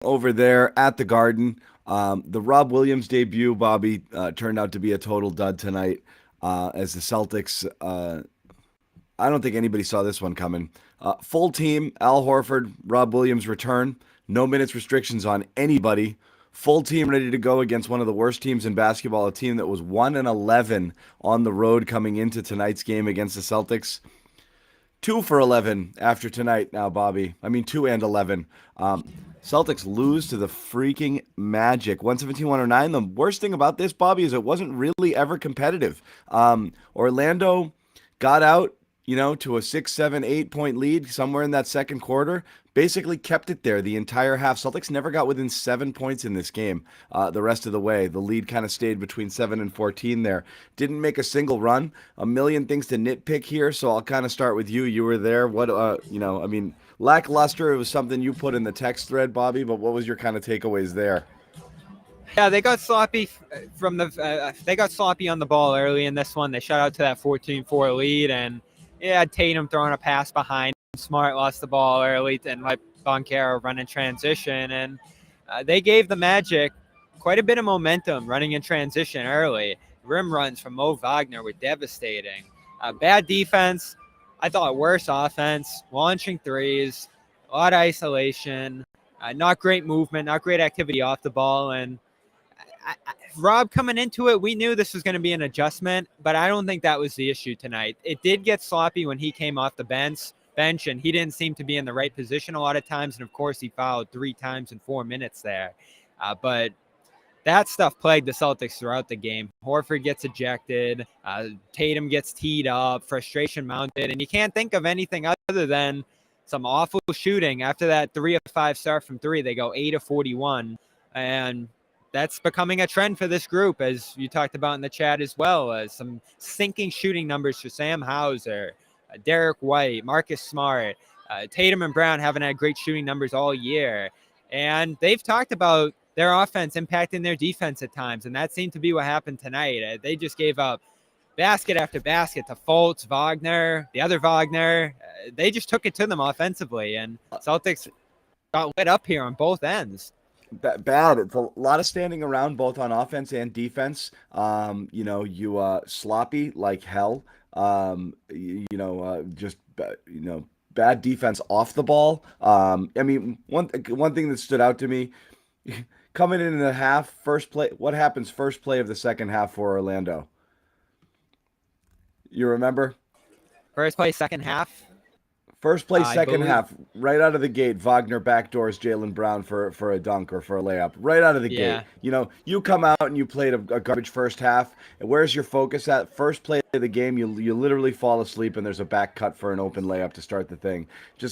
over there at the Garden. The Rob Williams debut, Bobby, turned out to be a total dud tonight as the Celtics. I don't think anybody saw this one coming. Full team, Al Horford, Rob Williams return. No minutes restrictions on anybody. Full team ready to go against one of the worst teams in basketball, a team that was 1-11 on the road coming into tonight's game against the Celtics. 2 for 11 after tonight now, Bobby. I mean, 2 and 11. Celtics lose to the freaking Magic. 117-109. The worst thing about this, Bobby, is it wasn't really ever competitive. Orlando got out, to a 6, 7, 8 point lead somewhere in that second quarter. Basically kept it there the entire half. Celtics never got within 7 points in this game the rest of the way. The lead kind of stayed between 7 and 14 there. Didn't make a single run. A million things to nitpick here, so I'll kind of start with you. You were there. Lackluster. It was something you put in the text thread, Bobby, but what was your kind of takeaways there? Yeah, they got sloppy they got sloppy on the ball early in this one. They shut out to that 14-4 lead, and Tatum throwing a pass behind. Smart lost the ball early and let Boncaro run in transition, and they gave the Magic quite a bit of momentum running in transition early. Rim runs from Mo Wagner were devastating. Bad defense. I thought worse offense. Launching threes, a lot of isolation, not great movement, not great activity off the ball, and Rob coming into it, we knew this was going to be an adjustment, but I don't think that was the issue tonight. It did get sloppy when he came off the bench, and he didn't seem to be in the right position a lot of times. And of course, he fouled 3 times in 4 minutes there. But that stuff plagued the Celtics throughout the game. Horford gets ejected. Tatum gets teed up. Frustration mounted. And you can't think of anything other than some awful shooting. After that 3 of 5 start from 3, they go 8 of 41. And that's becoming a trend for this group, as you talked about in the chat as well, as some sinking shooting numbers for Sam Hauser, Derek White, Marcus Smart, Tatum and Brown haven't had great shooting numbers all year. And they've talked about their offense impacting their defense at times, and that seemed to be what happened tonight. They just gave up basket after basket to Fultz, Wagner, the other Wagner. They just took it to them offensively, and Celtics got lit up here on both ends. Bad. It's a lot of standing around both on offense and defense. Sloppy like hell. Bad defense off the ball. One thing that stood out to me coming in the half, first play. What happens first play of the second half for Orlando? You remember? First play, second half. First play, second half, right out of the gate, Wagner backdoors Jaylen Brown for a dunk or for a layup. Right out of the gate. You come out and you played a garbage first half. And where's your focus at? First play of the game, you literally fall asleep and there's a back cut for an open layup to start the thing.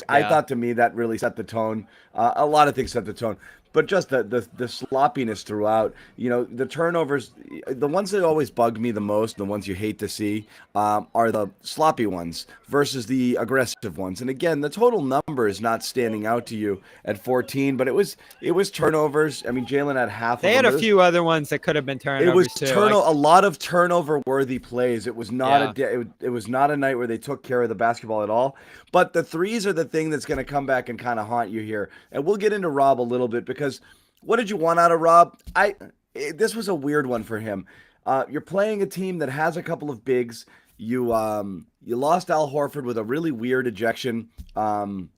I thought to me that really set the tone. A lot of things set the tone. But just the sloppiness throughout, the turnovers, the ones that always bug me the most, the ones you hate to see, are the sloppy ones versus the aggressive ones. And again, the total number is not standing out to you at 14, but it was turnovers. I mean, Jaylen had half. They had a few other ones that could have been turnovers. It was too. A lot of turnover-worthy plays. It was not it was not a night where they took care of the basketball at all. But the threes are the thing that's going to come back and kind of haunt you here. And we'll get into Rob a little bit because what did you want out of Rob? This was a weird one for him. You're playing a team that has a couple of bigs. You lost Al Horford with a really weird ejection. In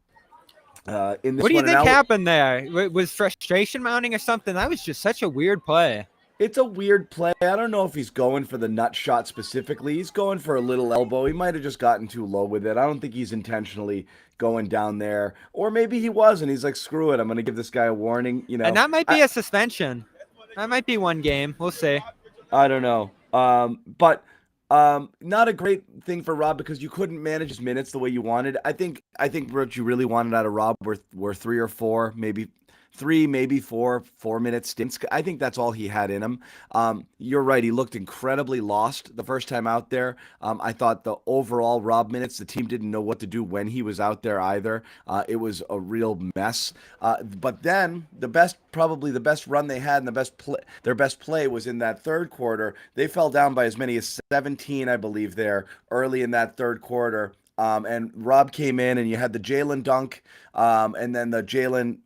this what do you think happened there? Was frustration mounting or something? That was just such a weird play. It's a weird play. I don't know if he's going for the nut shot specifically. He's going for a little elbow. He might have just gotten too low with it. I don't think he's intentionally going down there. Or maybe he was, and he's like, screw it. I'm going to give this guy a warning. And that might be a suspension. That might be one game. We'll see. I don't know. But not a great thing for Rob because you couldn't manage his minutes the way you wanted. I think what you really wanted out of Rob were 3 or 4, maybe 3, maybe 4 4-minute stints. I think that's all he had in him. You're right. He looked incredibly lost the first time out there. I thought the overall Rob minutes, the team didn't know what to do when he was out there either. It was a real mess. But then probably the best run they had and their best play was in that third quarter. They fell down by as many as 17, I believe, there early in that third quarter. And Rob came in, and you had the Jalen dunk, and then the Jalen,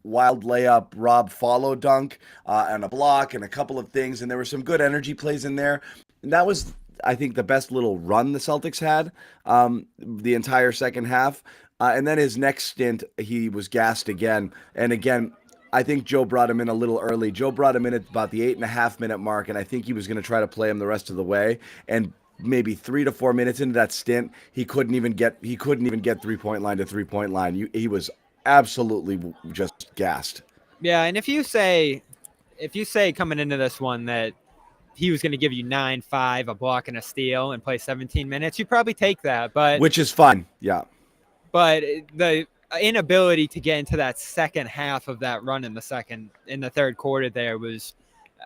wild layup, Rob follow dunk, and a block, and a couple of things, and there were some good energy plays in there. And that was, I think, the best little run the Celtics had the entire second half. And then his next stint, he was gassed again, and again. I think Joe brought him in a little early. Joe brought him in at about the 8.5 minute mark, and I think he was going to try to play him the rest of the way. And maybe 3 to 4 minutes into that stint, he couldn't even get 3-point line to 3-point line. He was absolutely just gassed. Yeah, and if you say coming into this one that he was going to give you 9-5, a block and a steal, and play 17 minutes, you probably take that. But which is fine, yeah. But the inability to get into that second half of that run in the third quarter there was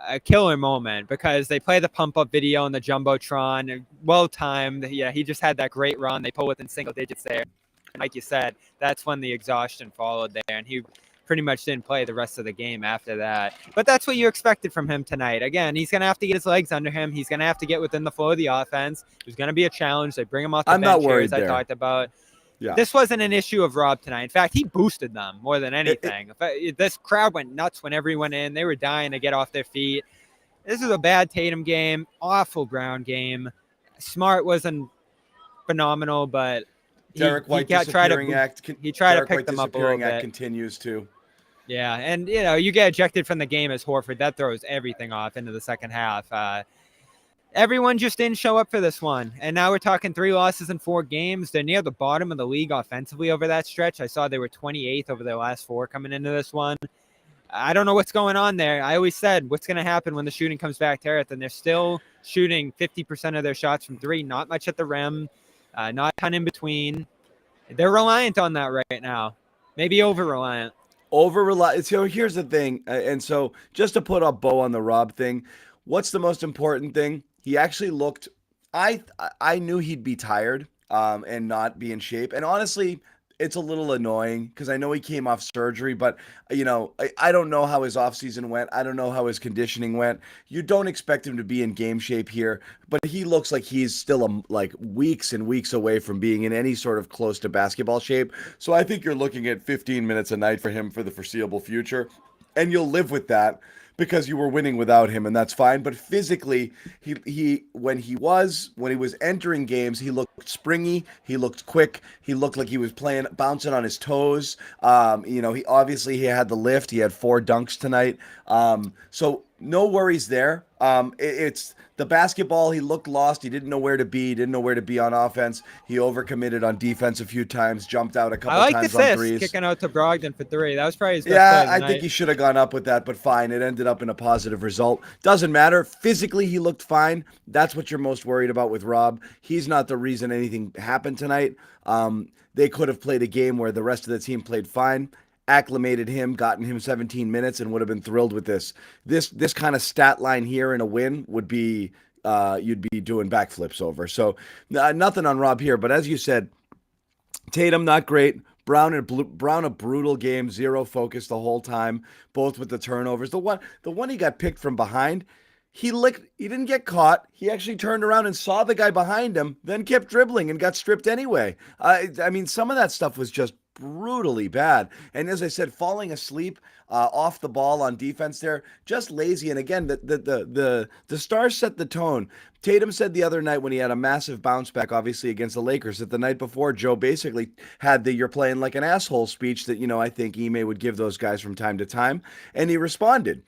a killer moment, because they play the pump up video on the Jumbotron, well timed. Yeah, he just had that great run. They pull within single digits there. And like you said, that's when the exhaustion followed there, and he pretty much didn't play the rest of the game after that. But that's what you expected from him tonight. Again, he's going to have to get his legs under him. He's going to have to get within the flow of the offense. There's going to be a challenge. They bring him off the bench here, as I talked about. Yeah. This wasn't an issue of Rob tonight. In fact, he boosted them more than anything. This crowd went nuts whenever he went in. They were dying to get off their feet. This is a bad Tatum game, awful ground game. Smart wasn't phenomenal, but Derek White disappearing act. He tried to pick them up a little bit. Continues to. Yeah, and you get ejected from the game as Horford. That throws everything off into the second half. Everyone just didn't show up for this one. And now we're talking 3 losses in 4 games. They're near the bottom of the league offensively over that stretch. I saw they were 28th over their last 4 coming into this one. I don't know what's going on there. I always said, what's going to happen when the shooting comes back to earth? And they're still shooting 50% of their shots from 3, not much at the rim, not a ton in between. They're reliant on that right now. Maybe over-reliant. So here's the thing. And so just to put a bow on the Rob thing, what's the most important thing? He actually looked, I knew he'd be tired and not be in shape. And honestly, it's a little annoying because I know he came off surgery, but I don't know how his offseason went. I don't know how his conditioning went. You don't expect him to be in game shape here, but he looks like he's still weeks and weeks away from being in any sort of close to basketball shape. So I think you're looking at 15 minutes a night for him for the foreseeable future, and you'll live with that, because you were winning without him, and that's fine. But physically, when he was entering games, he looked springy, he looked quick, he looked like he was bouncing on his toes. He had the lift, he had 4 dunks tonight. So no worries there. It's the basketball. He looked lost. He didn't know where to be. He didn't know where to be on offense. He overcommitted on defense a few times, jumped out a couple times on threes. Kicking out to Brogdon for 3. That was probably his best play of the night. I think he should have gone up with that, but fine. It ended up in a positive result. Doesn't matter. Physically, he looked fine. That's what you're most worried about with Rob. He's not the reason anything happened tonight. They could have played a game where the rest of the team played fine, acclimated him, gotten him 17 minutes, and would have been thrilled with this. This kind of stat line here in a win would be you'd be doing backflips over. So nothing on Rob here, but as you said, Tatum not great. Brown a brutal game, 0 focus the whole time, both with the turnovers. The one he got picked from behind, he didn't get caught. He actually turned around and saw the guy behind him, then kept dribbling and got stripped anyway. I mean, some of that stuff was just brutally bad. And as I said, falling asleep off the ball on defense there, just lazy. And again, the Stars set the tone. Tatum said the other night when he had a massive bounce back, obviously against the Lakers, that the night before Joe basically had the "you're playing like an asshole" speech that, I think Ime would give those guys from time to time. And he responded.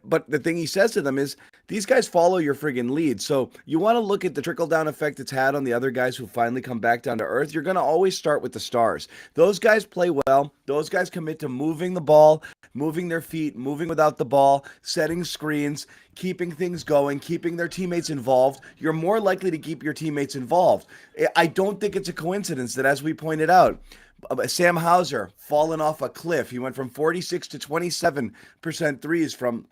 But the thing he says to them is, these guys follow your friggin' lead. So you want to look at the trickle-down effect it's had on the other guys who finally come back down to earth. You're going to always start with the Stars. Those guys play well. Those guys commit to moving the ball, moving their feet, moving without the ball, setting screens, keeping things going, keeping their teammates involved. You're more likely to keep your teammates involved. I don't think it's a coincidence that, as we pointed out, Sam Hauser fallen off a cliff. He went from 46 to 27% threes from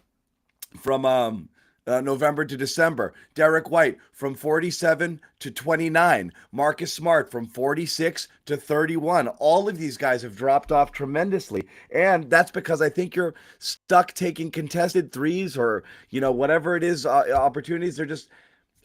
November to December. Derek White from 47 to 29. Marcus Smart from 46 to 31. All of these guys have dropped off tremendously. And that's because I think you're stuck taking contested threes or, whatever it is, opportunities.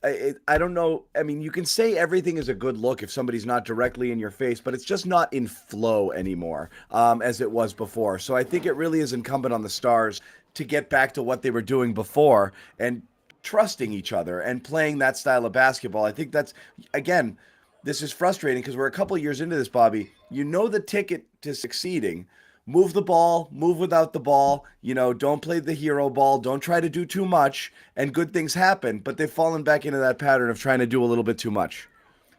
I don't know. I mean, you can say everything is a good look if somebody's not directly in your face, but it's just not in flow anymore, as it was before. So I think it really is incumbent on the Stars to get back to what they were doing before and trusting each other and playing that style of basketball. I think that's, again, this is frustrating because we're a couple years into this, Bobby. You know the ticket to succeeding. Move the ball, move without the ball. Don't play the hero ball. Don't try to do too much, and good things happen. But they've fallen back into that pattern of trying to do a little bit too much.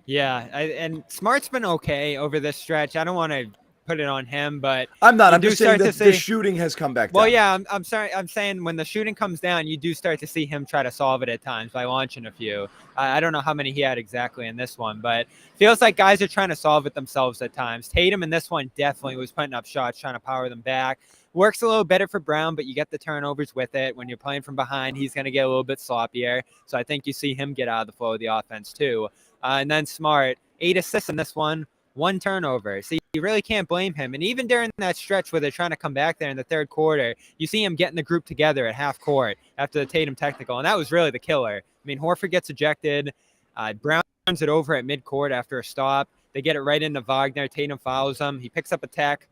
Yeah, and Smart's been okay over this stretch. I don't want to put it on him, but I'm not. you I'm do just saying start that to the see. shooting has come back Well, down. yeah, I'm sorry. I'm saying when the shooting comes down, you do start to see him try to solve it at times by launching a few. I don't know how many he had exactly in this one, but feels like guys are trying to solve it themselves at times. Tatum in this one definitely was putting up shots, trying to power them back. Works a little better for Brown, but you get the turnovers with it. When you're playing from behind, he's going to get a little bit sloppier. So I think you see him get out of the flow of the offense too. And then Smart, 8 assists in this one. 1 turnover. So you really can't blame him. And even during that stretch where they're trying to come back there in the third quarter, you see him getting the group together at half court after the Tatum technical. And that was really the killer. I mean, Horford gets ejected. Brown turns it over at midcourt after a stop. They get it right into Wagner. Tatum follows him. He picks up a tech.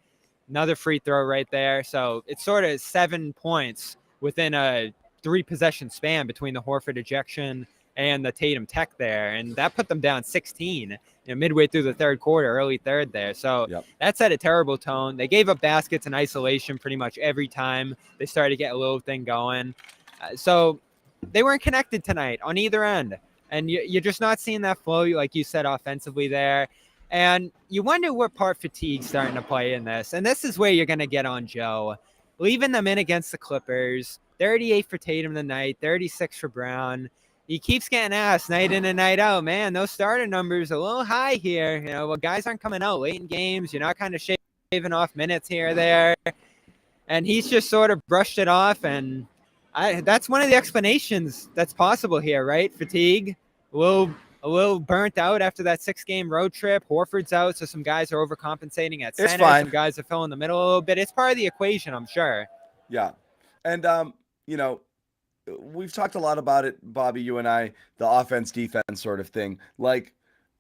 Another free throw right there. So it's sort of 7 points within a 3-possession span between the Horford ejection and the Tatum tech there. And that put them down 16 midway through the third quarter, early third there. So that set a terrible tone. They gave up baskets in isolation pretty much every time they started to get a little thing going. So they weren't connected tonight on either end. And you're just not seeing that flow, like you said, offensively there. And you wonder what part fatigue's starting to play in this. And this is where you're going to get on Joe. Leaving them in against the Clippers, 38 for Tatum tonight, 36 for Brown. He keeps getting asked night in and night out, man, those starter numbers are a little high here. Well, guys aren't coming out late in games. You're not kind of shaving off minutes here or there. And he's just sort of brushed it off. And that's one of the explanations that's possible here, right? Fatigue, a little burnt out after that 6-game road trip. Horford's out, so some guys are overcompensating at center. Some guys are filling the middle a little bit. It's part of the equation, I'm sure. Yeah. And, we've talked a lot about it, Bobby, you and I, the offense, defense sort of thing. Like,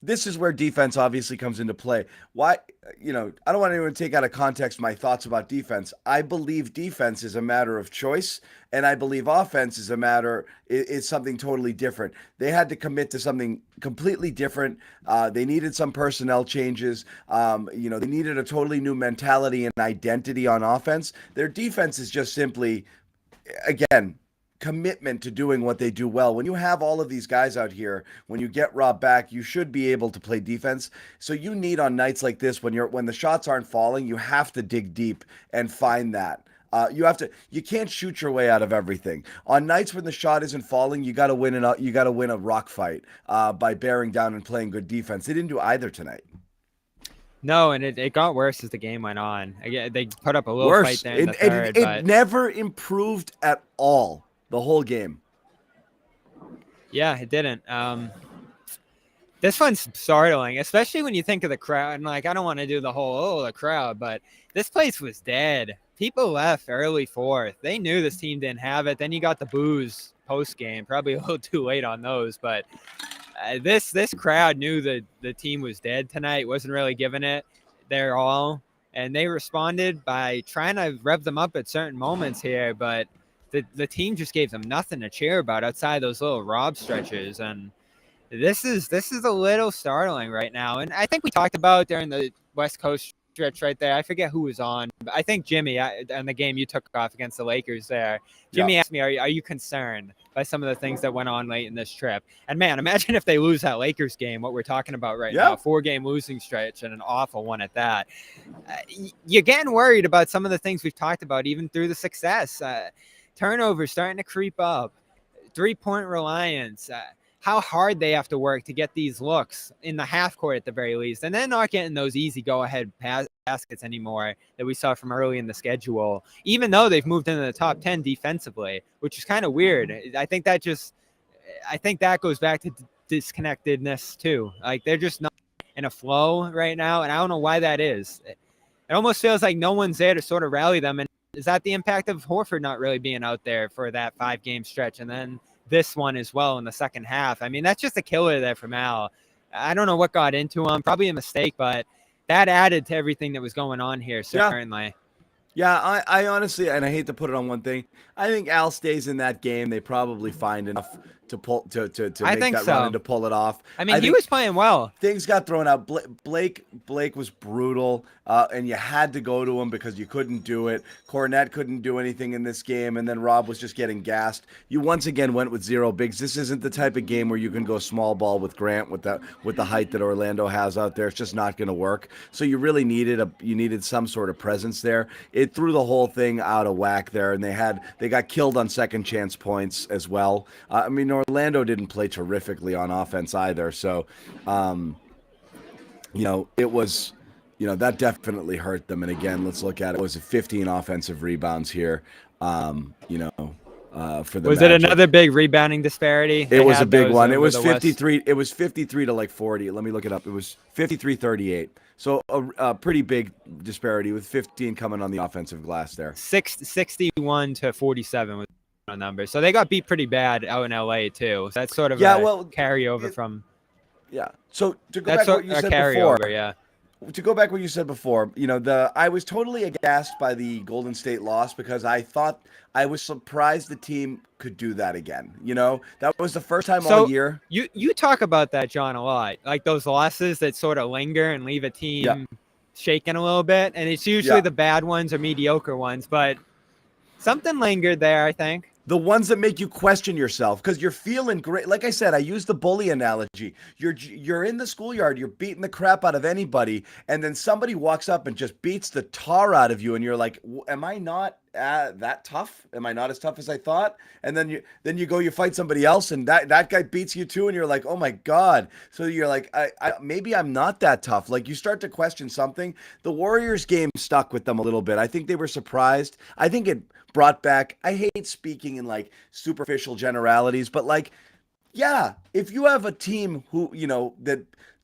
this is where defense obviously comes into play. Why, I don't want anyone to take out of context my thoughts about defense. I believe defense is a matter of choice, and I believe offense is something totally different. They had to commit to something completely different. They needed some personnel changes. They needed a totally new mentality and identity on offense. Their defense is just simply, again, commitment to doing what they do well. When you have all of these guys out here, when you get Rob back, you should be able to play defense. So you need on nights like this, when the shots aren't falling, you have to dig deep and find that. You can't shoot your way out of everything. On nights when the shot isn't falling, you got to win a rock fight by bearing down and playing good defense. They didn't do either tonight. No, and it got worse as the game went on. Again, they put up a little fight there in the third. It never improved at all. The whole game. Yeah, it didn't. This one's startling, especially when you think of the crowd. And I don't want to do the whole, the crowd, but this place was dead. People left early fourth. They knew this team didn't have it. Then you got the boos post game, probably a little too late on those. But this crowd knew that the team was dead tonight, wasn't really giving it their all. And they responded by trying to rev them up at certain moments here, but the team just gave them nothing to cheer about outside those little Rob stretches. And this is a little startling right now. And I think we talked about during the West Coast stretch right there. I forget who was on, but I think Jimmy on the game you took off against the Lakers there. Jimmy asked me, are you concerned by some of the things that went on late in this trip? And man, imagine if they lose that Lakers game, what we're talking about right now, 4-game losing stretch and an awful one at that. You're getting worried about some of the things we've talked about, even through the success. Turnovers starting to creep up, 3-point reliance, how hard they have to work to get these looks in the half court at the very least. And they're not getting those easy go-ahead baskets anymore that we saw from early in the schedule, even though they've moved into the top 10 defensively, which is kind of weird. I think that goes back to disconnectedness too. Like, they're just not in a flow right now, and I don't know why that is. It almost feels like no one's there to sort of rally them. And is that the impact of Horford not really being out there for that 5-game stretch? And then this one as well in the second half. I mean, that's just a killer there from Al. I don't know what got into him. Probably a mistake, but that added to everything that was going on here, certainly. Yeah, I honestly, and I hate to put it on one thing, I think Al stays in that game. They probably find enough to pull to I make think that so. run and to pull it off. I mean, he was playing well. Things got thrown out. Blake was brutal, and you had to go to him because you couldn't do it. Cornette couldn't do anything in this game, and then Rob was just getting gassed. You once again went with zero bigs. This isn't the type of game where you can go small ball with Grant with the height that Orlando has out there. It's just not going to work. So you really needed some sort of presence there. It threw the whole thing out of whack there, and they got killed on second chance points as well. I mean, Orlando didn't play terrifically on offense either. So, it was, that definitely hurt them. And again, let's look at it. It was 15 offensive rebounds here, for the Was Magic. it another big rebounding disparity? It was a big one. It was 53. It was 53 to like 40. Let me look it up. It was 53-38. So a pretty big disparity with 15 coming on the offensive glass there. 61 to 47 was the number. So they got beat pretty bad out in LA too. So that's sort of carryover from. Yeah. So to go back to what you said before. Yeah. To go back what you said before, I was totally aghast by the Golden State loss because I was surprised the team could do that again. That was the first time all year. You talk about that, John, a lot. Like those losses that sort of linger and leave a team shaking a little bit, and it's usually the bad ones or mediocre ones, but something lingered there, I think. The ones that make you question yourself because you're feeling great. Like I said, I use the bully analogy. You're in the schoolyard, you're beating the crap out of anybody, and then somebody walks up and just beats the tar out of you, and you're like, "Am I not that tough? Am I not as tough as I thought?" And then you fight somebody else, and that guy beats you too, and you're like, "Oh my god!" So you're like, I maybe I'm not that tough. Like you start to question something. The Warriors game stuck with them a little bit. I think they were surprised. I think it brought back. I hate speaking in like superficial generalities, but like, yeah, if you have a team who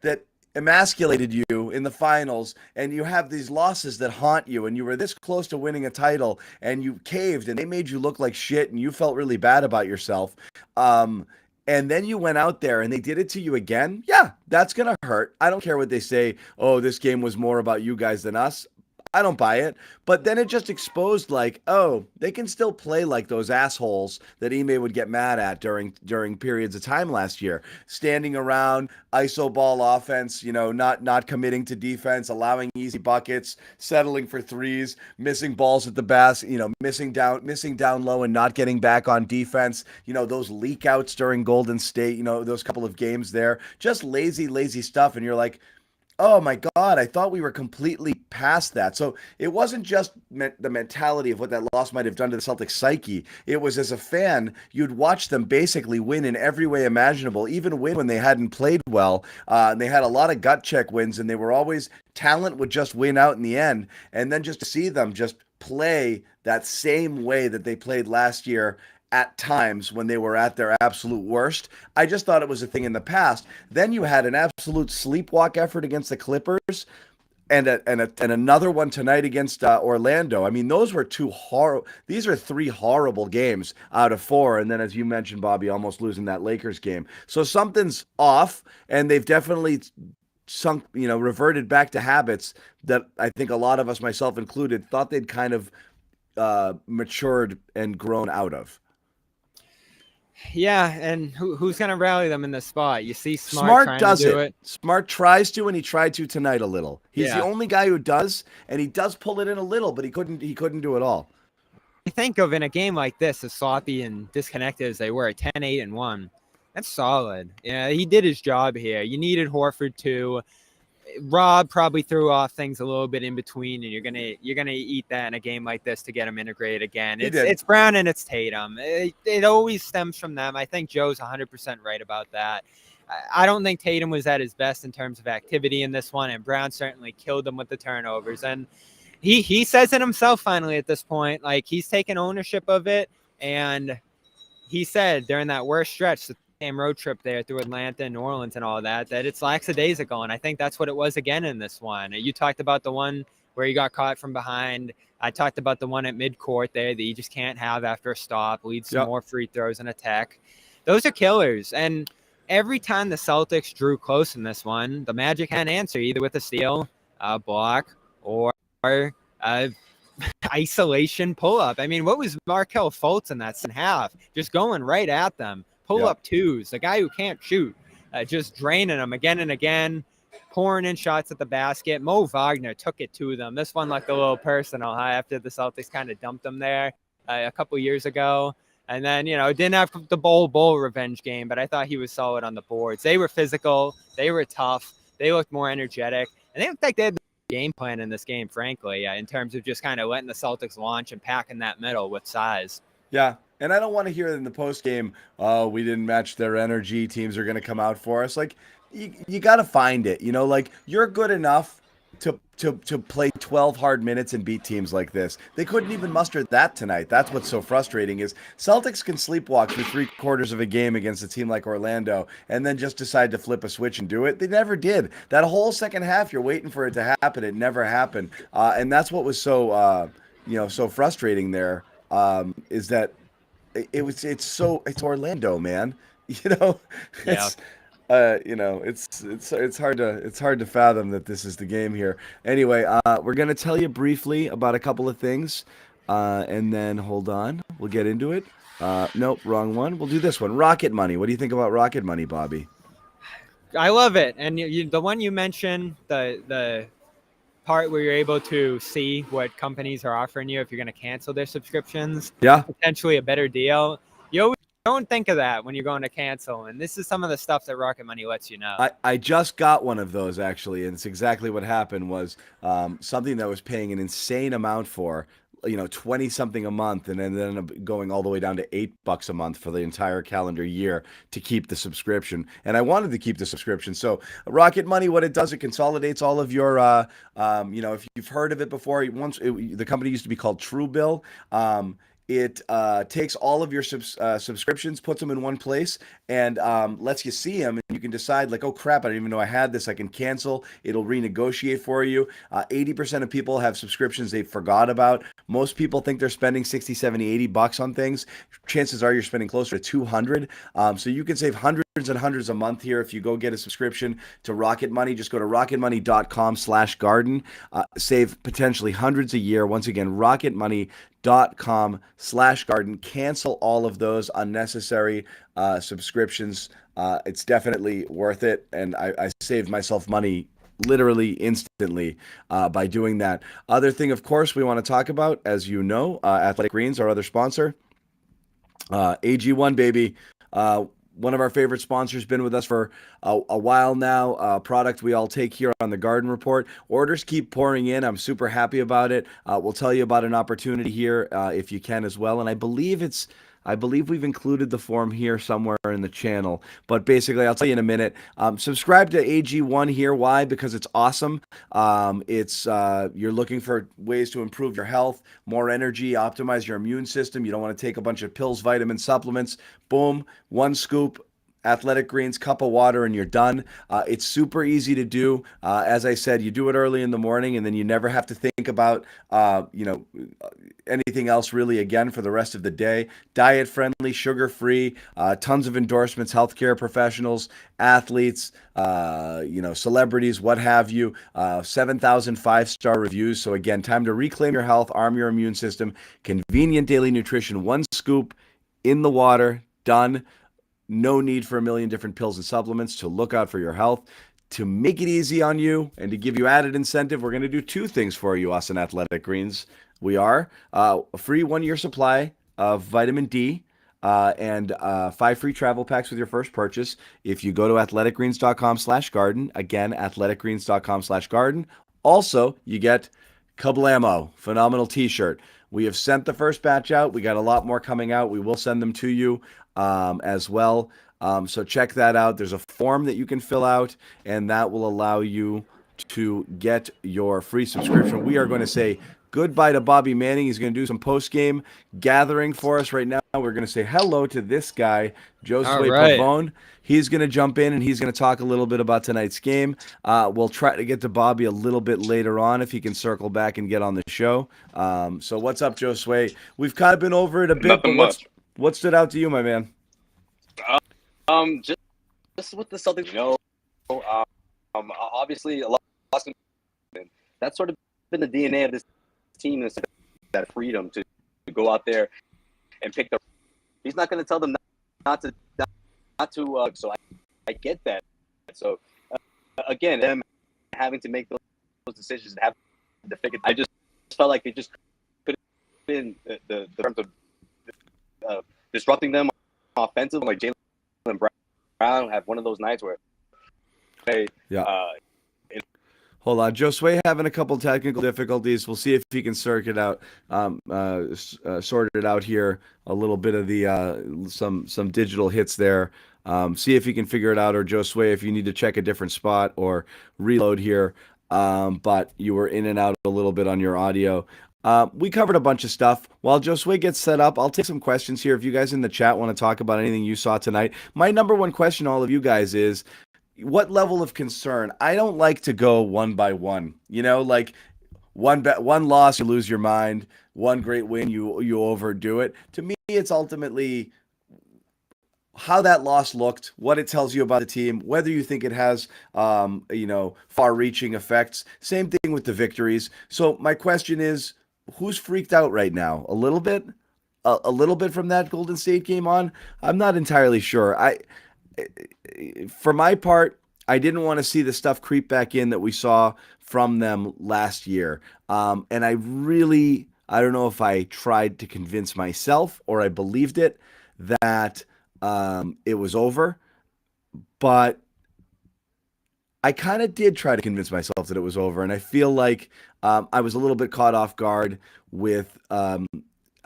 that emasculated you in the finals and you have these losses that haunt you and you were this close to winning a title and you caved and they made you look like shit and you felt really bad about yourself, and then you went out there and they did it to you again, yeah, that's gonna hurt. I don't care what they say, oh, this game was more about you guys than us. I don't buy it. But then it just exposed like, oh, they can still play like those assholes that Ime would get mad at during periods of time last year. Standing around, iso ball offense, not committing to defense, allowing easy buckets, settling for threes, missing balls at the basket, missing down low and not getting back on defense. Those leak outs during Golden State, those couple of games there. Just lazy stuff. And you're like, oh my God, I thought we were completely past that. So it wasn't just the mentality of what that loss might have done to the Celtics psyche. It was, as a fan, you'd watch them basically win in every way imaginable, even win when they hadn't played well. And they had a lot of gut check wins, and they were always, talent would just win out in the end. And then just to see them just play that same way that they played last year at times when they were at their absolute worst, I just thought it was a thing in the past. Then you had an absolute sleepwalk effort against the Clippers and another one tonight against Orlando. I mean, those were these are three horrible games out of four. And then, as you mentioned, Bobby, almost losing that Lakers game. So something's off, and they've definitely reverted back to habits that I think a lot of us, myself included, thought they'd kind of matured and grown out of. Yeah, and who's going to rally them in this spot? You see Smart does to do it. Smart tries to, and he tried to tonight a little. He's the only guy who does, and he does pull it in a little, but he couldn't do it all. You think of in a game like this, as sloppy and disconnected as they were, 10-8-1, that's solid. Yeah, he did his job here. You needed Horford too. Rob probably threw off things a little bit in between, and you're gonna eat that in a game like this to get them integrated again. It's Brown and it's Tatum. It always stems from them. I think Joe's 100% right about that. I don't think Tatum was at his best in terms of activity in this one, and Brown certainly killed them with the turnovers. And he says it himself finally at this point, like he's taken ownership of it, and he said during that worst stretch, road trip there through Atlanta and New Orleans and all that it's lackadaisical, and I think that's what it was again in this one. You talked about the one where he got caught from behind. I talked about the one at midcourt there that you just can't have after a stop, leads to more free throws and attack. those are killers. And every time the Celtics drew close in this one, the Magic had an answer, either with a steal, a block, or a isolation pull-up. I mean, what was Markelle Fultz in that second half? Just going right at them. Pull-up twos. The guy who can't shoot, just draining them again and again, pouring in shots at the basket. Mo Wagner took it to them. This one looked a little personal after the Celtics kind of dumped them there a couple years ago. And then, didn't have the bowl revenge game, but I thought he was solid on the boards. They were physical. They were tough. They looked more energetic. And they looked like they had the game plan in this game, frankly, in terms of just kind of letting the Celtics launch and packing that middle with size. Yeah. And I don't want to hear in the post game, oh, we didn't match their energy. Teams are going to come out for us. Like, you got to find it. Like, you're good enough to play 12 hard minutes and beat teams like this. They couldn't even muster that tonight. That's what's so frustrating is Celtics can sleepwalk through 3/4 of a game against a team like Orlando and then just decide to flip a switch and do it. They never did. That whole second half, you're waiting for it to happen. It never happened. And that's what was so, so frustrating there, is that it's Orlando, man. Yeah. It's hard to fathom that this is the game here. Anyway, we're gonna tell you briefly about a couple of things, and then hold on, we'll get into it. Nope, wrong one. We'll do this one. Rocket Money. What do you think about Rocket Money, Bobby? I love it, and the one you mentioned, the part where you're able to see what companies are offering you if you're going to cancel their subscriptions. Yeah, potentially a better deal. You always don't think of that when you're going to cancel, and this is some of the stuff that Rocket Money lets you know. I just got one of those actually, and it's exactly what happened. Was something that I was paying an insane amount for, 20 something a month, and then ended up going all the way down to $8 a month for the entire calendar year to keep the subscription. And I wanted to keep the subscription. So Rocket Money, what it does, it consolidates all of your, if you've heard of it before, the company used to be called Truebill. It takes all of your subscriptions, puts them in one place, and lets you see them. And you can decide, like, oh, crap, I didn't even know I had this. I can cancel. It'll renegotiate for you. 80% of people have subscriptions they forgot about. Most people think they're spending 60, 70, $80 on things. Chances are you're spending closer to 200. So you can save hundreds and hundreds a month here if you go get a subscription to Rocket Money. Just go to rocketmoney.com/garden. Save potentially hundreds a year. Once again, rocketmoney.com/garden. Cancel all of those unnecessary subscriptions. It's definitely worth it, and I saved myself money literally instantly by doing that. Other thing, of course, we want to talk about, as you know, Athletic Greens, our other sponsor. AG1, baby. One of our favorite sponsors, been with us for a while now. Product we all take here on the Garden Report. Orders keep pouring in. I'm super happy about it. We'll tell you about an opportunity here if you can as well. And I believe we've included the form here somewhere in the channel. But basically, I'll tell you in a minute. Subscribe to AG1 here. Why? Because it's awesome. You're looking for ways to improve your health, more energy, optimize your immune system. You don't want to take a bunch of pills, vitamins, supplements. Boom, one scoop. Athletic Greens, cup of water, and you're done. It's super easy to do. As I said, you do it early in the morning, and then you never have to think about, anything else really again for the rest of the day. Diet friendly, sugar free, tons of endorsements, healthcare professionals, athletes, celebrities, what have you. 7,000 5-star reviews. So again, time to reclaim your health, arm your immune system. Convenient daily nutrition, one scoop in the water, done. No need for a million different pills and supplements to look out for your health. To make it easy on you and to give you added incentive, we're going to do two things for you, us and Athletic Greens. We are a free 1-year supply of vitamin D and 5 free travel packs with your first purchase. If you go to athleticgreens.com/garden, again, athleticgreens.com/garden. Also, you get Kablamo, phenomenal t-shirt. We have sent the first batch out. We got a lot more coming out. We will send them to you as well. So check that out. There's a form that you can fill out, and that will allow you to get your free subscription. We are going to say goodbye to Bobby Manning. He's going to do some post-game gathering for us right now. We're going to say hello to this guy, Josue Pavon. He's going to jump in, and he's going to talk a little bit about tonight's game. We'll try to get to Bobby a little bit later on if he can circle back and get on the show. So what's up, Josue? We've kind of been over it a bit, but what stood out to you, my man? Just with the Celtics, obviously a lot of that's sort of been the DNA of this team, is that freedom to go out there and pick the. He's not going to tell them not to. So I get that. So again, them having to make those decisions and have to figure. I just felt like they just could have been the terms of disrupting them offensively, like Jaylen Brown have one of those nights where they Hold on, Josue having a couple technical difficulties. We'll see if he can sort it out here. A little bit of the some digital hits there. See if he can figure it out, or Josue, if you need to check a different spot or reload here. But you were in and out a little bit on your audio. We covered a bunch of stuff. While Josue gets set up, I'll take some questions here. If you guys in the chat want to talk about anything you saw tonight, my number one question to all of you guys is, what level of concern? I don't like to go one by one. Like one loss, you lose your mind. One great win, you overdo it. To me, it's ultimately how that loss looked, what it tells you about the team, whether you think it has, far-reaching effects. Same thing with the victories. So my question is, who's freaked out right now? A little bit, a little bit from that Golden State game on. I'm not entirely sure. For my part, I didn't want to see the stuff creep back in that we saw from them last year. And I don't know if I tried to convince myself or I believed it that it was over, but I kind of did try to convince myself that it was over. And I feel like I was a little bit caught off guard with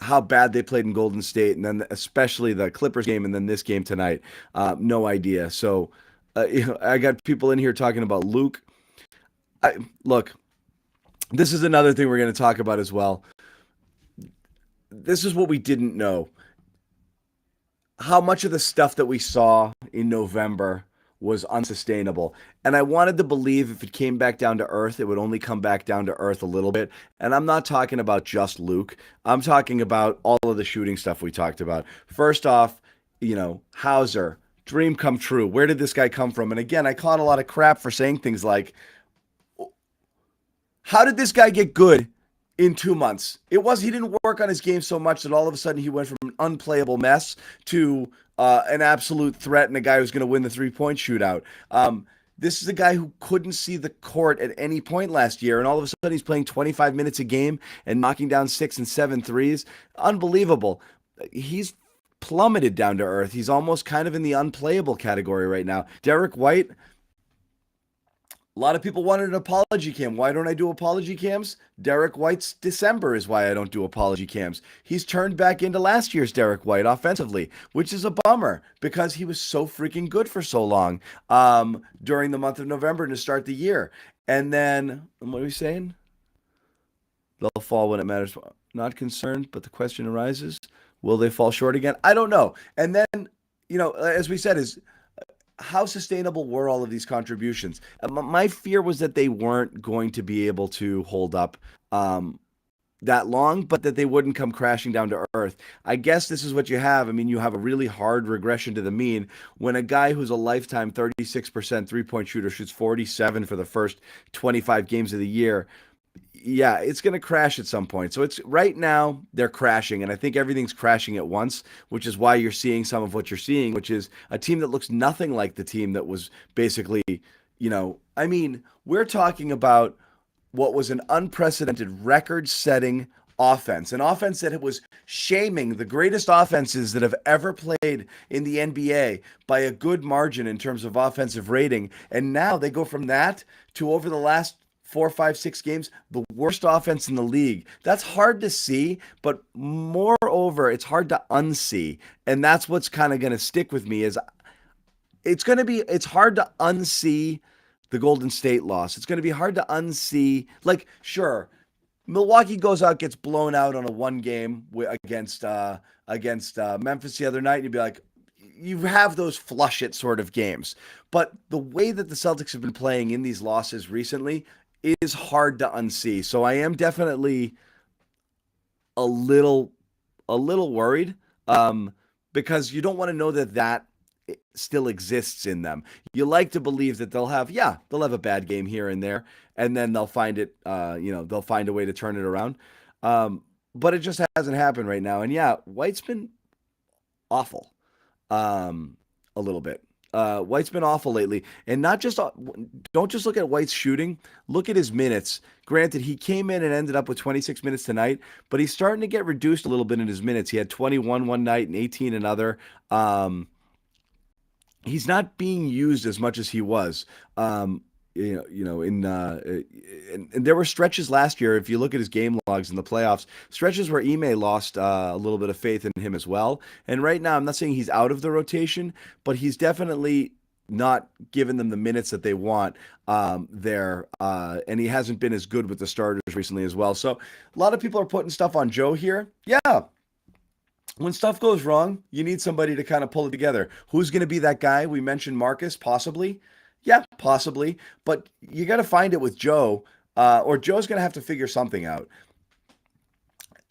how bad they played in Golden State, and then especially the Clippers game, and then this game tonight. No idea. So, I got people in here talking about Luke. Look, this is another thing we're going to talk about as well. This is what we didn't know. How much of the stuff that we saw in November was unsustainable. And I wanted to believe if it came back down to earth, it would only come back down to earth a little bit. And I'm not talking about just Luke. I'm talking about all of the shooting stuff we talked about. First off, Hauser, dream come true. Where did this guy come from? And again, I caught a lot of crap for saying things like, how did this guy get good in 2 months? He didn't work on his game so much that all of a sudden he went from an unplayable mess to an absolute threat and a guy who's going to win the 3-point shootout. This is a guy who couldn't see the court at any point last year, and all of a sudden he's playing 25 minutes a game and knocking down 6 and 7 threes. Unbelievable. He's plummeted down to earth. He's almost kind of in the unplayable category right now. Derek White, a lot of people wanted an apology cam. Why don't I do apology cams? Derek White's December is why I don't do apology cams. He's turned back into last year's Derek White offensively, which is a bummer because he was so freaking good for so long during the month of November to start the year. And then, what are we saying? They'll fall when it matters. Not concerned, but the question arises, will they fall short again? I don't know. And then, as we said, is how sustainable were all of these contributions? My fear was that they weren't going to be able to hold up that long, but that they wouldn't come crashing down to earth. I guess this is what you have. I mean, you have a really hard regression to the mean when a guy who's a lifetime 36% three-point shooter shoots 47 for the first 25 games of the year. Yeah, it's going to crash at some point. So it's right now they're crashing, and I think everything's crashing at once, which is why you're seeing some of what you're seeing, which is a team that looks nothing like the team that was basically, we're talking about what was an unprecedented record-setting offense, an offense that was shaming the greatest offenses that have ever played in the NBA by a good margin in terms of offensive rating. And now they go from that to, over the last 4, 5, 6 games, the worst offense in the league. That's hard to see, but moreover, it's hard to unsee. And that's what's kind of going to stick with me is it's hard to unsee the Golden State loss. It's going to be hard to unsee, sure, Milwaukee goes out, gets blown out on a one game against Memphis the other night, and you'd be like, you have those flush it sort of games. But the way that the Celtics have been playing in these losses recently is hard to unsee. So I am definitely a little worried because you don't want to know that still exists in them. You like to believe that they'll have a bad game here and there, and then they'll find it, they'll find a way to turn it around. But it just hasn't happened right now. And yeah, White's been awful, a little bit. White's been awful lately, and don't just look at White's shooting. Look at his minutes. Granted, he came in and ended up with 26 minutes tonight, but he's starting to get reduced a little bit in his minutes. He had 21 one night and 18 another. He's not being used as much as he was. And there were stretches last year. If you look at his game logs in the playoffs, stretches where Ime lost a little bit of faith in him as well. And right now, I'm not saying he's out of the rotation, but he's definitely not giving them the minutes that they want there. And he hasn't been as good with the starters recently as well. So a lot of people are putting stuff on Joe here. Yeah. When stuff goes wrong, you need somebody to kind of pull it together. Who's going to be that guy? We mentioned Marcus, possibly. Yeah, possibly. But you got to find it with Joe, or Joe's going to have to figure something out.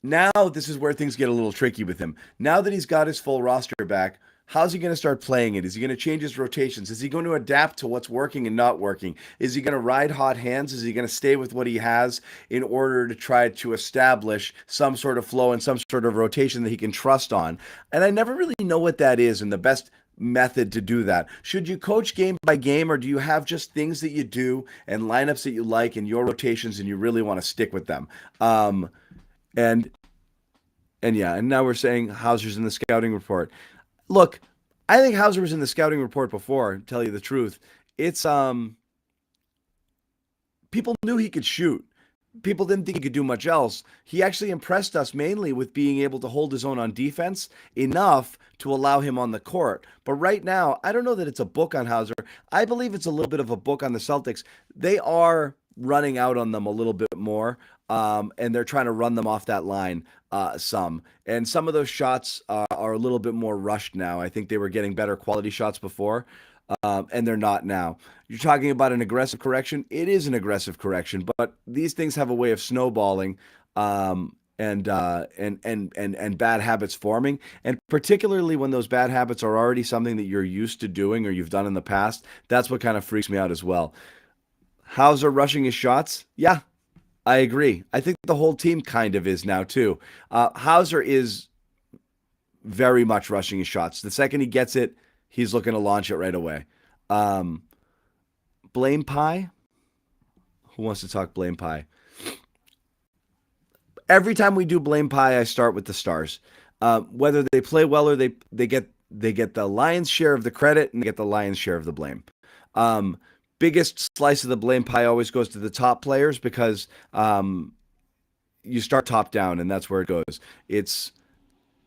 Now, this is where things get a little tricky with him. Now that he's got his full roster back, how's he going to start playing it? Is he going to change his rotations? Is he going to adapt to what's working and not working? Is he going to ride hot hands? Is he going to stay with what he has in order to try to establish some sort of flow and some sort of rotation that he can trust on? And I never really know what that is and the best method to do that. Should you coach game by game, or do you have just things that you do and lineups that you like and your rotations and you really want to stick with them? And now we're saying Hauser's in the scouting report. Look, I think Hauser was in the scouting report before, to tell you the truth. It's people knew he could shoot. People didn't think he could do much else. He actually impressed us mainly with being able to hold his own on defense enough to allow him on the court. But right now, I don't know that it's a book on Hauser. I believe it's a little bit of a book on the Celtics. They are running out on them a little bit more, and they're trying to run them off that line some. And some of those shots are a little bit more rushed now. I think they were getting better quality shots before, and they're not now. You're talking about an aggressive correction. It is an aggressive correction, but these things have a way of snowballing and bad habits forming. And particularly when those bad habits are already something that you're used to doing or you've done in the past, that's what kind of freaks me out as well. Hauser rushing his shots? Yeah, I agree. I think the whole team kind of is now too. Hauser is very much rushing his shots. The second he gets it, he's looking to launch it right away. Blame Pie? Who wants to talk Blame Pie? Every time we do Blame Pie, I start with the stars. Whether they play well or they get the lion's share of the credit and they get the lion's share of the blame. Biggest slice of the blame pie always goes to the top players because you start top down, and that's where it goes. It's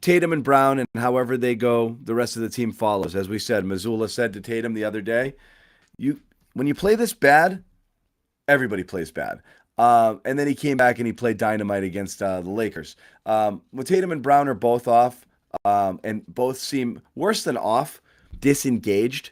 Tatum and Brown, and however they go, the rest of the team follows. As we said, Mazzulla said to Tatum the other day, when you play this bad, everybody plays bad. And then he came back and he played dynamite against the Lakers. When Tatum and Brown are both off, and both seem worse than off, disengaged,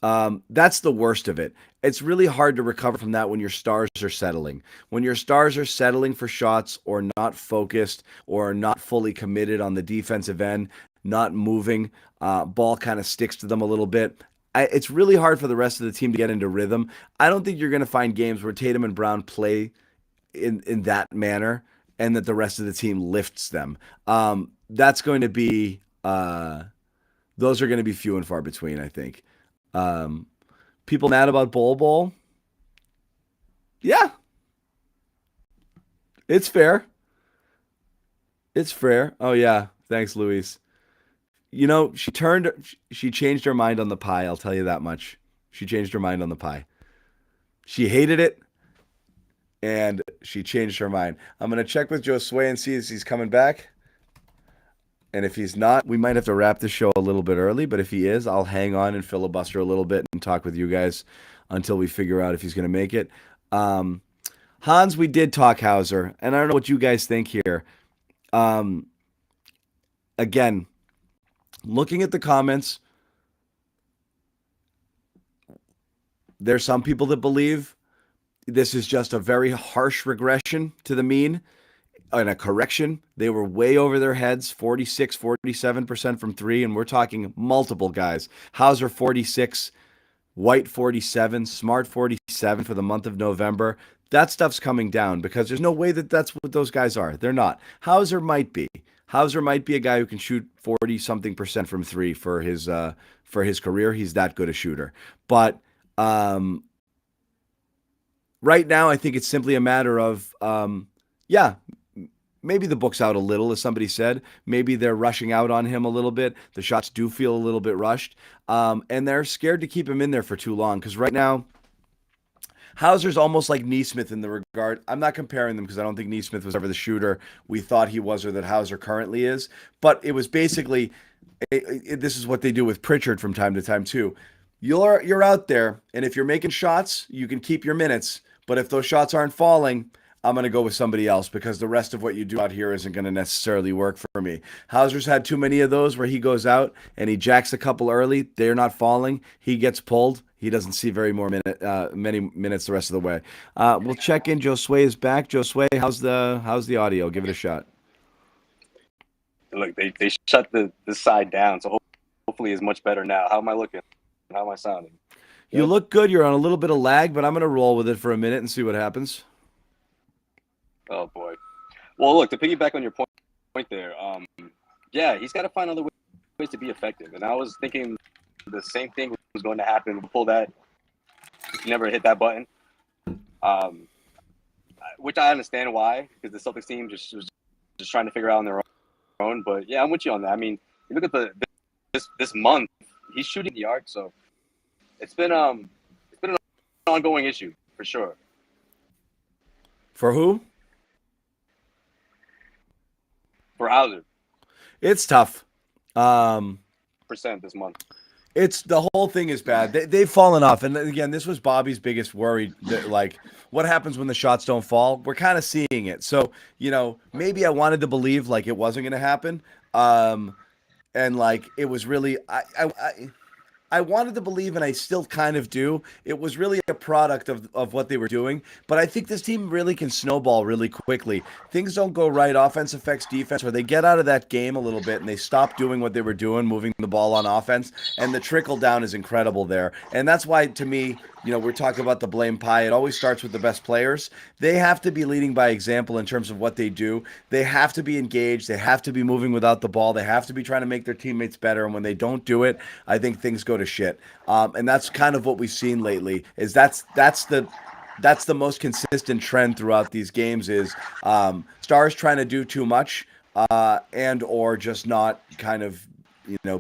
that's the worst of it. It's really hard to recover from that when your stars are settling. When your stars are settling for shots or not focused or not fully committed on the defensive end, not moving, ball kind of sticks to them a little bit. It's really hard for the rest of the team to get into rhythm. I don't think you're going to find games where Tatum and Brown play in that manner and that the rest of the team lifts them. That's going to be those are going to be few and far between, I think. People mad about Bol? Yeah. It's fair. It's fair. Oh yeah. Thanks, Luis. You know, she changed her mind on the pie, I'll tell you that much. She changed her mind on the pie. She hated it, and she changed her mind. I'm going to check with Josue and see if he's coming back. And if he's not, we might have to wrap the show a little bit early. But if he is, I'll hang on and filibuster a little bit and talk with you guys until we figure out if he's going to make it. Hans, we did talk Hauser, and I don't know what you guys think here. Again, looking at the comments, there's some people that believe this is just a very harsh regression to the mean. in a correction. They were way over their heads, 46, 47% from three, and we're talking multiple guys. Hauser 46, White 47, Smart 47 for the month of November. That stuff's coming down because there's no way that that's what those guys are. They're not. Hauser might be. Hauser might be a guy who can shoot 40 something percent from three for his career. He's that good a shooter. But right now, I think it's simply a matter of maybe the book's out a little, as somebody said. Maybe they're rushing out on him a little bit. The shots do feel a little bit rushed. And they're scared to keep him in there for too long because right now, Hauser's almost like Neesmith in the regard. I'm not comparing them because I don't think Neesmith was ever the shooter we thought he was or that Hauser currently is. But it was basically, this is what they do with Pritchard from time to time too. You're out there, and if you're making shots, you can keep your minutes. But if those shots aren't falling, I'm going to go with somebody else because the rest of what you do out here isn't going to necessarily work for me. Hauser's had too many of those where he goes out and he jacks a couple early. They're not falling. He gets pulled. He doesn't see many minutes the rest of the way. We'll check in. Josue is back. Josue, how's the audio? Give it a shot. Look, they shut the side down, so hopefully it's much better now. How am I looking? How am I sounding? You look good. You're on a little bit of lag, but I'm going to roll with it for a minute and see what happens. Oh, boy. Well, look, to piggyback on your point there, he's got to find other ways to be effective. And I was thinking the same thing was going to happen. Pull that, never hit that button, which I understand why, because the Celtics team just was just trying to figure out on their own. But, yeah, I'm with you on that. I mean, you look at this month, he's shooting the arc, so it's been an ongoing issue for sure. For who? For Hauser. It's tough. Percent this month. It's the whole thing is bad. They've fallen off. And again, this was Bobby's biggest worry. Like, what happens when the shots don't fall? We're kind of seeing it. So, maybe I wanted to believe like it wasn't going to happen. And like, it was really, I wanted to believe, and I still kind of do, it was really a product of what they were doing. But I think this team really can snowball really quickly. Things don't go right. Offense affects defense, where they get out of that game a little bit and they stop doing what they were doing, moving the ball on offense. And the trickle down is incredible there. And that's why, to me, we're talking about the blame pie. It always starts with the best players. They have to be leading by example in terms of what they do. They have to be engaged. They have to be moving without the ball. They have to be trying to make their teammates better. And when they don't do it, I think things go to shit. And that's kind of what we've seen lately. Is that's the most consistent trend throughout these games is stars trying to do too much and or just not kind of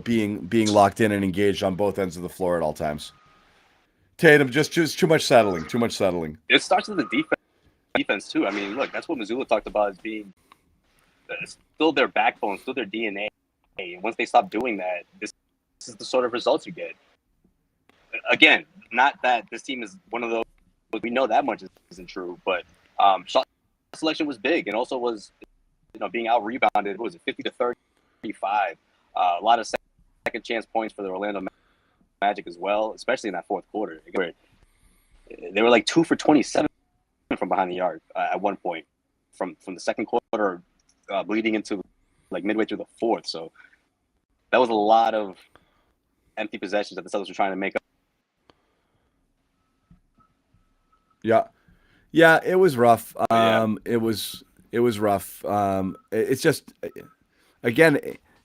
being locked in and engaged on both ends of the floor at all times. Tatum, just too much settling. It starts with the defense too. I mean, look, that's what Missoula talked about as being still their backbone, still their DNA. And once they stop doing that, this is the sort of results you get. Again, not that this team is one of those. We know that much isn't true, but shot selection was big, and also was being out rebounded. What was it, 50 to 35? A lot of second chance points for the Orlando Magic as well, especially in that fourth quarter. They were like 2 for 27 from behind the arc at one point, from the second quarter bleeding into like midway through the fourth. So that was a lot of empty possessions that the Celtics were trying to make up. Yeah, it was rough. It was rough. It's just, again,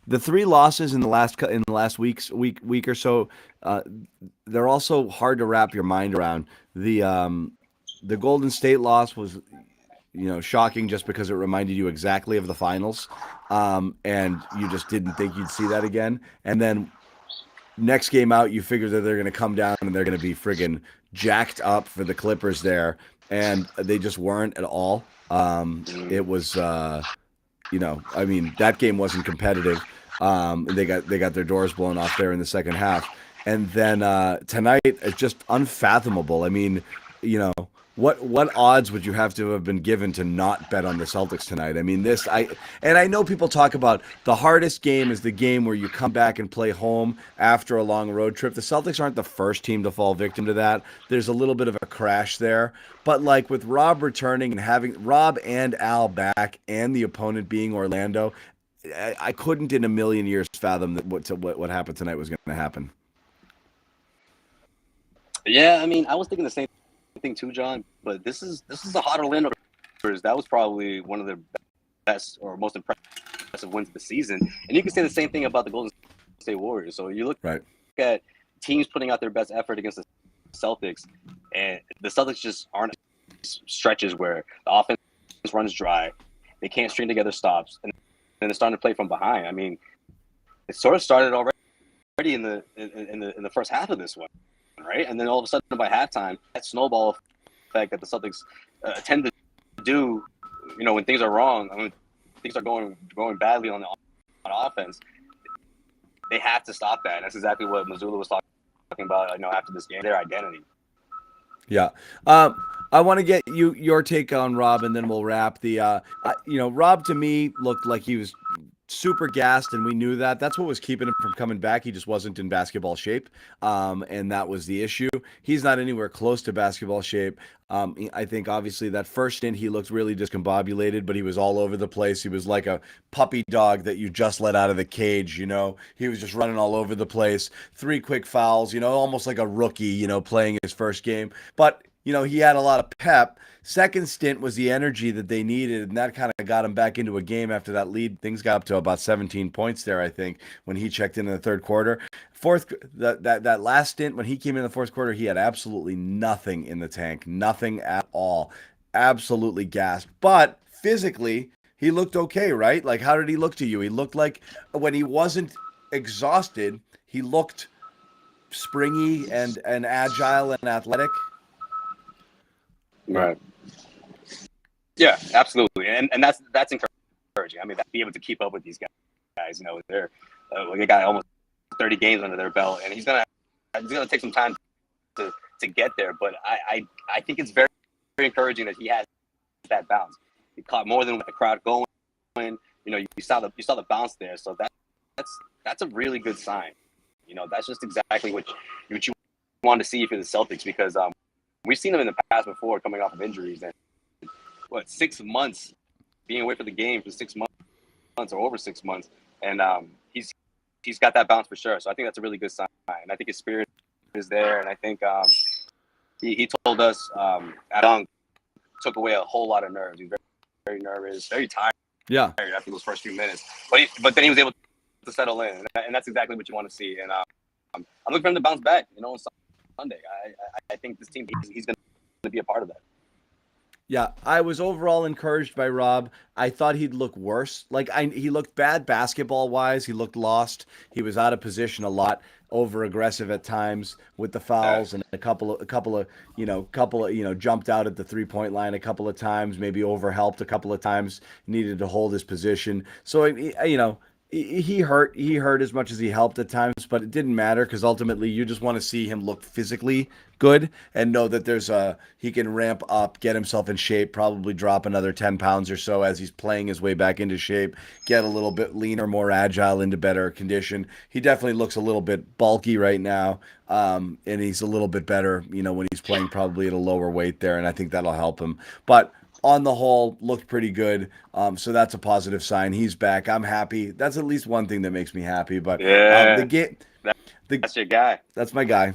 the three losses in the last week or so, they're also hard to wrap your mind around. The Golden State loss was, shocking just because it reminded you exactly of the finals, and you just didn't think you'd see that again. And then next game out, you figure that they're going to come down and they're going to be friggin' jacked up for the Clippers there, and they just weren't at all. It was, that game wasn't competitive. They got their doors blown off there in the second half, and then tonight it's just unfathomable. I mean, What odds would you have to have been given to not bet on the Celtics tonight? I mean, I know people talk about the hardest game is the game where you come back and play home after a long road trip. The Celtics aren't the first team to fall victim to that. There's a little bit of a crash there, but like with Rob returning and having Rob and Al back and the opponent being Orlando, I couldn't in a million years fathom that what happened tonight was going to happen. Yeah, I mean, I was thinking the same thing too, John. But this is a hot Orlando. That was probably one of their best or most impressive wins of the season. And you can say the same thing about the Golden State Warriors. So you look at teams putting out their best effort against the Celtics, and the Celtics just aren't stretches where the offense runs dry. They can't string together stops, and they're starting to play from behind. I mean, it sort of started already in the first half of this one. Right, and then all of a sudden by halftime, that snowball effect that the Celtics tend to do, when things are wrong, when things are going badly on offense, they have to stop that. And that's exactly what Missoula was talking about, after this game, their identity. Yeah. I want to get your take on Rob, and then we'll wrap. Rob to me looked like he was super gassed, and we knew that. That's what was keeping him from coming back. He just wasn't in basketball shape, and that was the issue. He's not anywhere close to basketball shape. I think obviously that first stint he looked really discombobulated, but he was all over the place. He was like a puppy dog that you just let out of the cage. He was just running all over the place. 3 quick fouls. Almost like a rookie. Playing his first game, but he had a lot of pep. Second stint was the energy that they needed, and that kind of got him back into a game after that lead. Things got up to about 17 points there, I think, when he checked in the third quarter. That last stint, when he came in the fourth quarter, he had absolutely nothing in the tank, nothing at all. Absolutely gassed. But physically, he looked okay, right? Like, how did he look to you? He looked like when he wasn't exhausted, he looked springy and agile and athletic. Right. Yeah, absolutely, and that's encouraging. I mean, to be able to keep up with these guys, they're they got almost 30 games under their belt, and he's gonna take some time to get there. But I think it's very, very encouraging that he has that bounce. He caught more than the crowd going. You saw the bounce there, so that's a really good sign. That's just exactly what you want to see for the Celtics, because we've seen him in the past before coming off of injuries, and 6 months being away from the game for 6 months or over 6 months, and he's got that bounce for sure. So I think that's a really good sign, and I think his spirit is there, and I think he told us Adam took away a whole lot of nerves. He was very, very nervous, very tired. Yeah, after those first few minutes, but then he was able to settle in, and that's exactly what you want to see. And I'm looking for him to bounce back. On Sunday, I think this team he's going to be a part of that. Yeah, I was overall encouraged by Rob. I thought he'd look worse. He looked bad basketball wise. He looked lost. He was out of position a lot, over aggressive at times with the fouls, and a couple of jumped out at the 3-point line a couple of times, maybe overhelped a couple of times, needed to hold his position. So he hurt as much as he helped at times, but it didn't matter, because ultimately you just want to see him look physically good and know that he can ramp up, get himself in shape, probably drop another 10 pounds or so as he's playing his way back into shape, get a little bit leaner, more agile, into better condition. He definitely looks a little bit bulky right now, and he's a little bit better, when he's playing probably at a lower weight there, and I think that'll help him. But on the whole, looked pretty good. So that's a positive sign. He's back. I'm happy. That's at least one thing that makes me happy. But the game, that's your guy. That's my guy.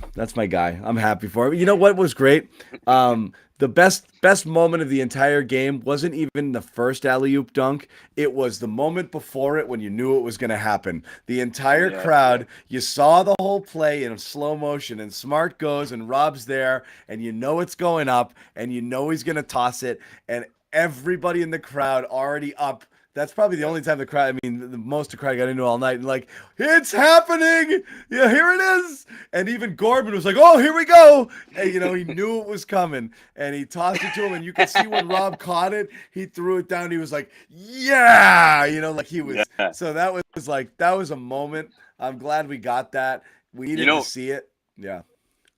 I'm happy for him. You know what was great? The best moment of the entire game wasn't even the first alley-oop dunk. It was the moment before it, when you knew it was going to happen. The entire crowd, you saw the whole play in slow motion, and Smart goes, and Rob's there, and you know it's going up, and you know he's going to toss it, and everybody in the crowd already up. That's probably the only time the crowd, the most the crowd got into all night, and like, it's happening! Yeah, here it is! And even Gorman was like, oh, here we go! And, he knew it was coming, and he tossed it to him, and you could see when Rob caught it, he threw it down, he was like, yeah! Like he was, so that was a moment. I'm glad we got that. We needed to see it. Yeah.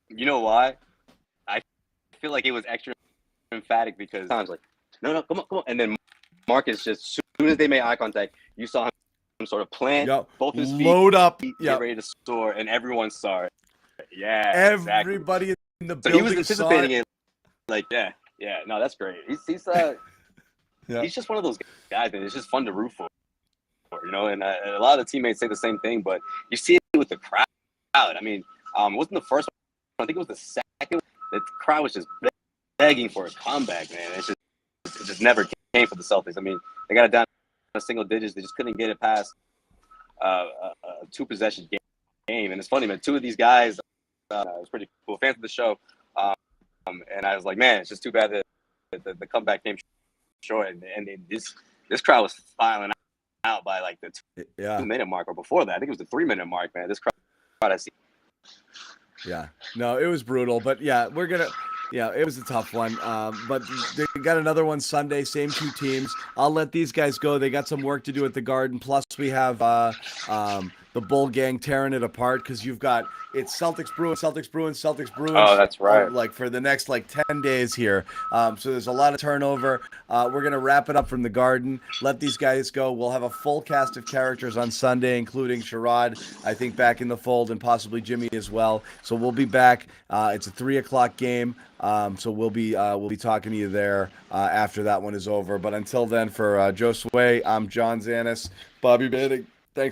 You know why? I feel like it was extra emphatic because times like, no, come on. And then Marcus just, as soon as they made eye contact, you saw him sort of plant both his feet, load up, get ready to soar, and everyone saw it. Yeah, everybody exactly. in the So building he was anticipating saw it. Like, yeah, no, that's great. He's he's just one of those guys, man. It's just fun to root for, you know. And a lot of the teammates say the same thing, but you see it with the crowd. I mean, it wasn't the first one. I think it was the second. The crowd was just begging for a comeback, man. It just never came for the Celtics. I mean, they got it down to single digits. They just couldn't get it past a 2-possession game. And it's funny, man. 2 of these guys, it was pretty cool. Fans of the show. And I was like, man, it's just too bad that the comeback came short. And this crowd was filing out by like the 2-minute mark or before that. I think it was the 3-minute mark, man. This crowd I see. Yeah, no, it was brutal, but yeah, it was a tough one. But they got another one Sunday, same 2 teams. I'll let these guys go. They got some work to do at the Garden. Plus, we have the Bull Gang tearing it apart because you've got it's Celtics Bruins. Oh, that's right. Like for the next 10 days here. So there's a lot of turnover. We're gonna wrap it up from the Garden. Let these guys go. We'll have a full cast of characters on Sunday, including Sherrod, I think, back in the fold, and possibly Jimmy as well. So we'll be back. It's a 3:00 game. So we'll be talking to you there after that one is over. But until then, for Josue, I'm John Zannis, Bobby Banning. Thanks for